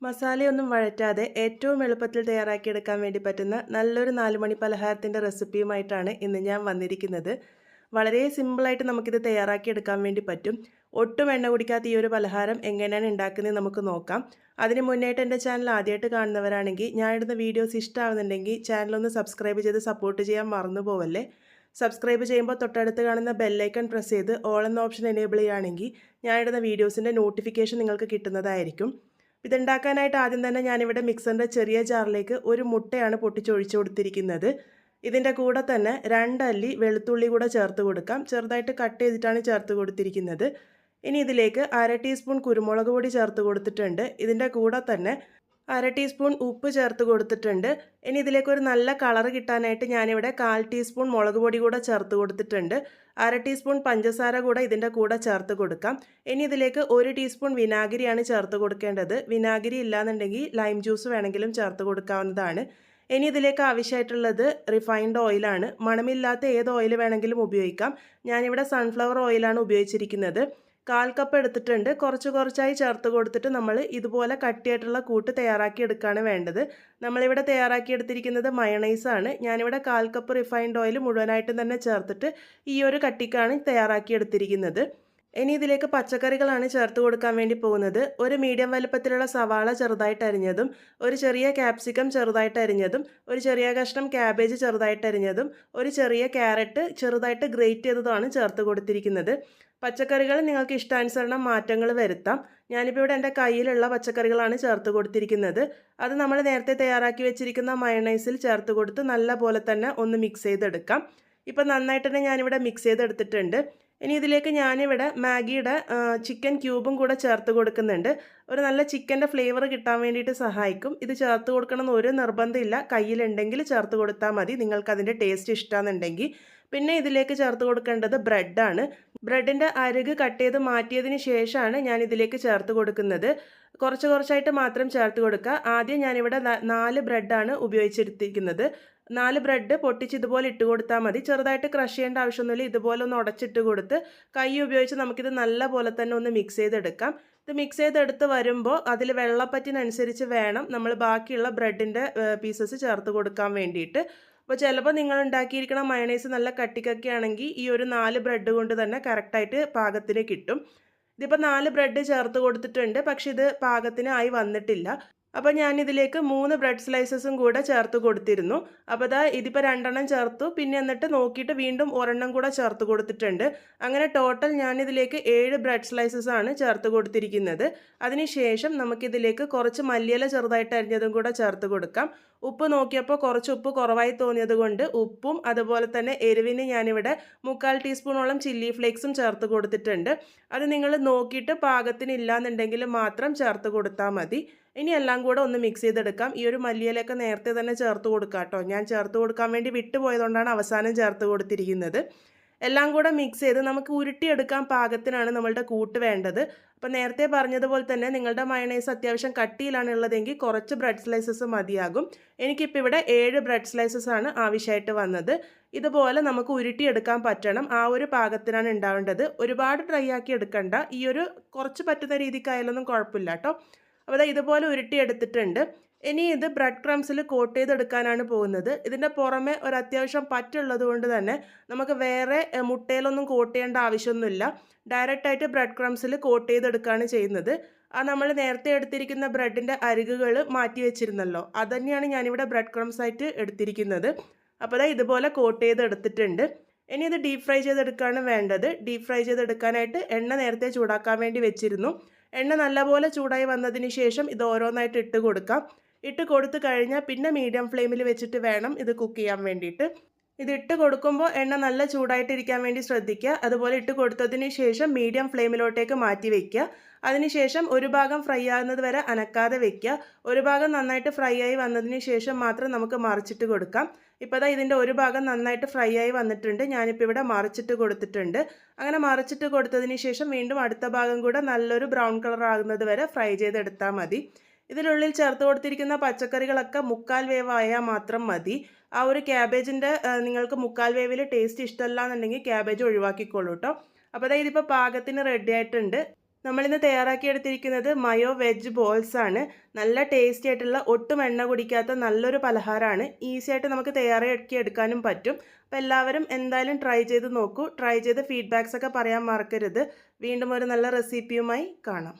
മസാലയൊന്നും വഴറ്റാതെ ഏറ്റവും എളുപ്പത്തിൽ തയ്യാറാക്കിയെടുക്കാൻ വേണ്ടി പറ്റുന്ന നല്ലൊരു 4 മണി പലഹാരത്തിൻ്റെ റെസിപ്പിയുമായിട്ടാണ് ഇന്ന് ഞാൻ വന്നിരിക്കുന്നത്. വളരെ സിമ്പിളായിട്ട് നമുക്കിത് തയ്യാറാക്കിയെടുക്കാൻ വേണ്ടി പറ്റും. ഒട്ടും എണ്ണ കുടിക്കാത്ത ഈ ഒരു പലഹാരം എങ്ങനെയാണ് ഉണ്ടാക്കുന്നത് നമുക്ക് നോക്കാം. അതിന് മുന്നേയായിട്ട് എൻ്റെ ചാനൽ ആദ്യമായിട്ട് കാണുന്നവരാണെങ്കിൽ ഞാൻ ഇടുന്ന വീഡിയോസ് ഇഷ്ടമാവുന്നുണ്ടെങ്കിൽ ചാനലൊന്ന് സബ്സ്ക്രൈബ് ചെയ്ത് സപ്പോർട്ട് ചെയ്യാൻ മറന്നു പോവല്ലേ. സബ്സ്ക്രൈബ് ചെയ്യുമ്പോൾ തൊട്ടടുത്ത് കാണുന്ന ബെല്ലൈക്കൺ പ്രസ് ചെയ്ത് ഓൾ എന്ന ഓപ്ഷൻ എനേബിൾ ചെയ്യുകയാണെങ്കിൽ ഞാൻ ഇടുന്ന വീഡിയോസിൻ്റെ നോട്ടിഫിക്കേഷൻ നിങ്ങൾക്ക് കിട്ടുന്നതായിരിക്കും. ഇതുണ്ടാക്കാനായിട്ട് ആദ്യം തന്നെ ഞാനിവിടെ മിക്സറിൻ്റെ ചെറിയ ജാറിലേക്ക് ഒരു മുട്ടയാണ് പൊട്ടിച്ചൊഴിച്ചു കൊടുത്തിരിക്കുന്നത്. ഇതിൻ്റെ കൂടെ തന്നെ 2 അല്ലി വെളുത്തുള്ളി കൂടെ ചേർത്ത് കൊടുക്കാം. ചെറുതായിട്ട് കട്ട് ചെയ്തിട്ടാണ് ചേർത്ത് കൊടുത്തിരിക്കുന്നത്. ഇനി ഇതിലേക്ക് 1/2 ടീസ്പൂൺ കുരുമുളക് പൊടി ചേർത്ത് കൊടുത്തിട്ടുണ്ട്. ഇതിൻ്റെ കൂടെ തന്നെ 1/2 ടീസ്പൂൺ ഉപ്പ് ചേർത്ത് കൊടുത്തിട്ടുണ്ട്. ഇനി ഇതിലേക്ക് ഒരു നല്ല കളർ കിട്ടാനായിട്ട് ഞാനിവിടെ 1/4 ടീസ്പൂൺ മുളക് പൊടി കൂടെ ചേർത്ത് കൊടുത്തിട്ടുണ്ട്. 1/2 ടീസ്പൂൺ പഞ്ചസാര കൂടെ ഇതിൻ്റെ കൂടെ ചേർത്ത് കൊടുക്കാം. ഇനി ഇതിലേക്ക് 1 ടീസ്പൂൺ വിനാഗിരിയാണ് ചേർത്ത് കൊടുക്കേണ്ടത്. വിനാഗിരി ഇല്ലാന്നുണ്ടെങ്കിൽ ലൈം ജ്യൂസ് വേണമെങ്കിലും ചേർത്ത് കൊടുക്കാവുന്നതാണ്. ഇനി ഇതിലേക്ക് ആവശ്യമായിട്ടുള്ളത് റിഫൈൻഡ് ഓയിലാണ്. മണമില്ലാത്ത ഏത് ഓയിൽ വേണമെങ്കിലും ഉപയോഗിക്കാം. ഞാനിവിടെ സൺഫ്ലവർ ഓയിലാണ് ഉപയോഗിച്ചിരിക്കുന്നത്. 1/4 കപ്പ് എടുത്തിട്ടുണ്ട്. കുറച്ചായി ചേർത്ത് കൊടുത്തിട്ട് നമ്മൾ ഇതുപോലെ കട്ടിയായിട്ടുള്ള കൂട്ട് തയ്യാറാക്കി എടുക്കുകയാണ് വേണ്ടത്. നമ്മളിവിടെ തയ്യാറാക്കി എടുത്തിരിക്കുന്നത് മയണൈസാണ്. ഞാനിവിടെ 1/4 കപ്പ് റിഫൈൻഡ് ഓയിൽ മുഴുവനായിട്ടും തന്നെ ചേർത്തിട്ട് ഈ ഒരു കട്ടിക്കാണ് തയ്യാറാക്കി എടുത്തിരിക്കുന്നത്. ഇനി ഇതിലേക്ക് പച്ചക്കറികളാണ് ചേർത്ത് കൊടുക്കാൻ വേണ്ടി പോകുന്നത്. ഒരു മീഡിയം വലുപ്പത്തിലുള്ള സവാള ചെറുതായിട്ട് അരിഞ്ഞതും, ഒരു ചെറിയ ക്യാപ്സിക്കം ചെറുതായിട്ട് അരിഞ്ഞതും, ഒരു ചെറിയ കഷ്ണം ക്യാബേജ് ചെറുതായിട്ട് അരിഞ്ഞതും, ഒരു ചെറിയ ക്യാരറ്റ് ചെറുതായിട്ട് ഗ്രേറ്റ് ചെയ്തതുമാണ് ചേർത്ത് കൊടുത്തിരിക്കുന്നത്. പച്ചക്കറികൾ നിങ്ങൾക്ക് ഇഷ്ടാനുസരണം മാറ്റങ്ങൾ വരുത്താം. ഞാനിപ്പോൾ ഇവിടെ എൻ്റെ കയ്യിലുള്ള പച്ചക്കറികളാണ് ചേർത്ത് കൊടുത്തിരിക്കുന്നത്. അത് നമ്മൾ നേരത്തെ തയ്യാറാക്കി വെച്ചിരിക്കുന്ന മയണൈസിൽ ചേർത്ത് കൊടുത്ത് നല്ല പോലെ തന്നെ ഒന്ന് മിക്സ് ചെയ്തെടുക്കാം. ഇപ്പം നന്നായിട്ട് തന്നെ ഞാനിവിടെ മിക്സ് ചെയ്തെടുത്തിട്ടുണ്ട്. ഇനി ഇതിലേക്ക് ഞാനിവിടെ മാഗിയുടെ ചിക്കൻ ക്യൂബും കൂടെ ചേർത്ത് കൊടുക്കുന്നുണ്ട്. ഒരു നല്ല ചിക്കൻ്റെ ഫ്ലേവർ കിട്ടാൻ വേണ്ടിയിട്ട് സഹായിക്കും. ഇത് ചേർത്ത് കൊടുക്കണമെന്ന് ഒരു നിർബന്ധമില്ല. കയ്യിലുണ്ടെങ്കിൽ ചേർത്ത് കൊടുത്താൽ മതി, നിങ്ങൾക്കതിൻ്റെ ടേസ്റ്റ് ഇഷ്ടമാണെന്നുണ്ടെങ്കിൽ. പിന്നെ ഇതിലേക്ക് ചേർത്ത് കൊടുക്കേണ്ടത് ബ്രെഡാണ്. ബ്രെഡിൻ്റെ അരിക് കട്ട് ചെയ്ത് മാറ്റിയതിന് ശേഷമാണ് ഞാൻ ഇതിലേക്ക് ചേർത്ത് കൊടുക്കുന്നത്. കുറച്ചായിട്ട് മാത്രം ചേർത്ത് കൊടുക്കുക. ആദ്യം ഞാനിവിടെ 4 ബ്രെഡാണ് ഉപയോഗിച്ചെടുത്തിരിക്കുന്നത്. 4 ബ്രെഡ് പൊട്ടിച്ച് ഇതുപോലെ ഇട്ട് കൊടുത്താൽ മതി. ചെറുതായിട്ട് ക്രഷ് ചെയ്യേണ്ട ആവശ്യമൊന്നുമില്ല. ഇതുപോലെ ഒന്ന് ഉടച്ചിട്ട് കൊടുത്ത് കൈ ഉപയോഗിച്ച് നമുക്കിത് നല്ല പോലെ തന്നെ ഒന്ന് മിക്സ് ചെയ്തെടുക്കാം. ഇത് മിക്സ് ചെയ്തെടുത്ത് വരുമ്പോൾ അതിൽ വെള്ളപ്പറ്റിനനുസരിച്ച് വേണം നമ്മൾ ബാക്കിയുള്ള ബ്രെഡിൻ്റെ പീസസ് ചേർത്ത് കൊടുക്കാൻ വേണ്ടിയിട്ട്. അപ്പോൾ ചിലപ്പോൾ നിങ്ങൾ ഉണ്ടാക്കിയിരിക്കുന്ന മയണൈസ് നല്ല കട്ടിക്കൊക്കെ ആണെങ്കിൽ ഈ ഒരു 4 ബ്രെഡ് കൊണ്ട് തന്നെ കറക്റ്റായിട്ട് പാകത്തിന് കിട്ടും. ഇതിപ്പോൾ 4 ബ്രെഡ് ചേർത്ത് കൊടുത്തിട്ടുണ്ട്, പക്ഷെ ഇത് പാകത്തിന് ആയി വന്നിട്ടില്ല. അപ്പോൾ ഞാനിതിലേക്ക് 3 ബ്രെഡ് സ്ലൈസസും കൂടെ ചേർത്ത് കൊടുത്തിരുന്നു. അപ്പോൾ ഇതിപ്പോൾ 2 ചേർത്തു. പിന്നെ എന്നിട്ട് നോക്കിയിട്ട് വീണ്ടും 1 കൂടെ ചേർത്ത് കൊടുത്തിട്ടുണ്ട്. അങ്ങനെ ടോട്ടൽ ഞാനിതിലേക്ക് 7 ബ്രെഡ് സ്ലൈസസ് ആണ് ചേർത്ത് കൊടുത്തിരിക്കുന്നത്. അതിനുശേഷം നമുക്കിതിലേക്ക് കുറച്ച് മല്ലിയില ചെറുതായിട്ട് അരിഞ്ഞതും കൂടെ ചേർത്ത് കൊടുക്കാം. ഉപ്പ് നോക്കിയപ്പോൾ കുറച്ച് ഉപ്പ് കുറവായി തോന്നിയത് കൊണ്ട് ഉപ്പും അതുപോലെ തന്നെ എരിവിന് ഞാനിവിടെ 1/4 ടീസ്പൂണോളം ചില്ലി ഫ്ലേക്സും ചേർത്ത് കൊടുത്തിട്ടുണ്ട്. അത് നിങ്ങൾ നോക്കിയിട്ട് പാകത്തിന് ഇല്ലാന്നുണ്ടെങ്കിൽ മാത്രം ചേർത്ത് കൊടുത്താൽ മതി. ഇനി എല്ലാം കൂടെ ഒന്ന് മിക്സ് ചെയ്തെടുക്കാം. ഈ ഒരു മല്ലിയിലൊക്കെ നേരത്തെ തന്നെ ചേർത്ത് കൊടുക്കാം കേട്ടോ. ഞാൻ ചേർത്ത് കൊടുക്കാൻ വേണ്ടി വിട്ടുപോയതുകൊണ്ടാണ് അവസാനം ചേർത്ത് കൊടുത്തിരിക്കുന്നത്. എല്ലാം കൂടെ മിക്സ് ചെയ്ത് നമുക്ക് ഉരുട്ടിയെടുക്കാൻ പാകത്തിനാണ് നമ്മളുടെ കൂട്ട് വേണ്ടത്. അപ്പോൾ നേരത്തെ പറഞ്ഞതുപോലെ തന്നെ നിങ്ങളുടെ മയണൈസ് അത്യാവശ്യം കട്ടിയിലാണ് ഉള്ളതെങ്കിൽ കുറച്ച് ബ്രെഡ് സ്ലൈസസ് മതിയാകും. എനിക്കിപ്പോൾ ഇവിടെ 7 ബ്രെഡ് സ്ലൈസസ് ആണ് ആവശ്യമായിട്ട് വന്നത്. ഇതുപോലെ നമുക്ക് ഉരുട്ടിയെടുക്കാൻ പറ്റണം. ആ ഒരു പാകത്തിനാണ് ഉണ്ടാവേണ്ടത്. ഒരുപാട് ഡ്രൈ ആക്കി എടുക്കണ്ട. ഈ ഒരു കുറച്ച് പറ്റുന്ന രീതിക്കായാലൊന്നും കുഴപ്പമില്ല കേട്ടോ. അപ്പോൾ ഇതുപോലെ ഉരുട്ടിയെടുത്തിട്ടുണ്ട്. ഇനി ഇത് ബ്രെഡ് ക്രംസിൽ കോട്ട് ചെയ്തെടുക്കാനാണ് പോകുന്നത്. ഇതിൻ്റെ പുറമെ ഒരു അത്യാവശ്യം പറ്റുള്ളത് കൊണ്ട് തന്നെ നമുക്ക് വേറെ മുട്ടയിലൊന്നും കോട്ട് ചെയ്യേണ്ട ആവശ്യമൊന്നുമില്ല. ഡയറക്റ്റായിട്ട് ബ്രെഡ് ക്രംസിൽ കോട്ട് ചെയ്തെടുക്കുകയാണ് ചെയ്യുന്നത്. ആ നമ്മൾ നേരത്തെ എടുത്തിരിക്കുന്ന ബ്രെഡിൻ്റെ അരികുകൾ മാറ്റി വെച്ചിരുന്നല്ലോ, അത് തന്നെയാണ് ഞാനിവിടെ ബ്രെഡ് ക്രംസ് ആയിട്ട് എടുത്തിരിക്കുന്നത്. അപ്പോൾ ഇതുപോലെ കോട്ട് ചെയ്തെടുത്തിട്ടുണ്ട്. ഇനി ഇത് ഡീപ്പ് ഫ്രൈ ചെയ്തെടുക്കുകയാണ് വേണ്ടത്. ഡീപ്പ് ഫ്രൈ ചെയ്തെടുക്കാനായിട്ട് എണ്ണ നേരത്തെ ചൂടാക്കാൻ വേണ്ടി വെച്ചിരുന്നു. എണ്ണ നല്ലപോലെ ചൂടായി വന്നതിന് ശേഷം ഇത് ഓരോന്നായിട്ട് ഇട്ട് കൊടുക്കാം. ഇട്ട് കൊടുത്തു കഴിഞ്ഞാൽ പിന്നെ മീഡിയം ഫ്ലെയിമിൽ വെച്ചിട്ട് വേണം ഇത് കുക്ക് ചെയ്യാൻ വേണ്ടിയിട്ട്. ഇത് ഇട്ട് കൊടുക്കുമ്പോൾ എണ്ണ നല്ല ചൂടായിട്ടിരിക്കാൻ വേണ്ടി ശ്രദ്ധിക്കുക. അതുപോലെ ഇട്ട് കൊടുത്തതിന് ശേഷം മീഡിയം ഫ്ലെയിമിലോട്ടേക്ക് മാറ്റി വയ്ക്കുക. അതിനുശേഷം ഒരു ഭാഗം ഫ്രൈ ആകുന്നത് വരെ അനക്കാതെ വെക്കുക. ഒരു ഭാഗം നന്നായിട്ട് ഫ്രൈ ആയി വന്നതിന് ശേഷം മാത്രം നമുക്ക് മറിച്ചിട്ട് കൊടുക്കാം. ഇപ്പോൾ ഇതിൻ്റെ ഒരു ഭാഗം നന്നായിട്ട് ഫ്രൈ ആയി വന്നിട്ടുണ്ട്. ഞാനിപ്പോൾ ഇവിടെ മറിച്ചിട്ട് കൊടുത്തിട്ടുണ്ട്. അങ്ങനെ മറിച്ചിട്ട് കൊടുത്തതിന് ശേഷം വീണ്ടും അടുത്ത ഭാഗം കൂടെ നല്ലൊരു ബ്രൗൺ കളർ ആകുന്നത് വരെ ഫ്രൈ ചെയ്തെടുത്താൽ മതി. ഇതിനുള്ളിൽ ചേർത്ത് കൊടുത്തിരിക്കുന്ന പച്ചക്കറികളൊക്കെ 1/4 വേവായാൽ മാത്രം മതി. ആ ഒരു ക്യാബേജിൻ്റെ നിങ്ങൾക്ക് 1/4 വേവിൽ ടേസ്റ്റ് ഇഷ്ടമല്ല എന്നുണ്ടെങ്കിൽ ക്യാബേജ് ഒഴിവാക്കിക്കോളൂ കേട്ടോ. അപ്പോൾ ഇതിപ്പോൾ പാകത്തിന് റെഡി ആയിട്ടുണ്ട്. നമ്മളിന്ന് തയ്യാറാക്കിയെടുത്തിരിക്കുന്നത് മയോ വെജ് ബോൾസ് ആണ്. നല്ല ടേസ്റ്റി ആയിട്ടുള്ള ഒട്ടും എണ്ണ കുടിക്കാത്ത നല്ലൊരു പലഹാരമാണ്. ഈസി ആയിട്ട് നമുക്ക് തയ്യാറാക്കി എടുക്കാനും പറ്റും. അപ്പോൾ എല്ലാവരും എന്തായാലും ട്രൈ ചെയ്ത് നോക്കൂ. ട്രൈ ചെയ്ത് ഫീഡ്ബാക്സ് ഒക്കെ പറയാൻ മറക്കരുത്. വീണ്ടും ഒരു നല്ല റെസിപ്പിയുമായി കാണാം.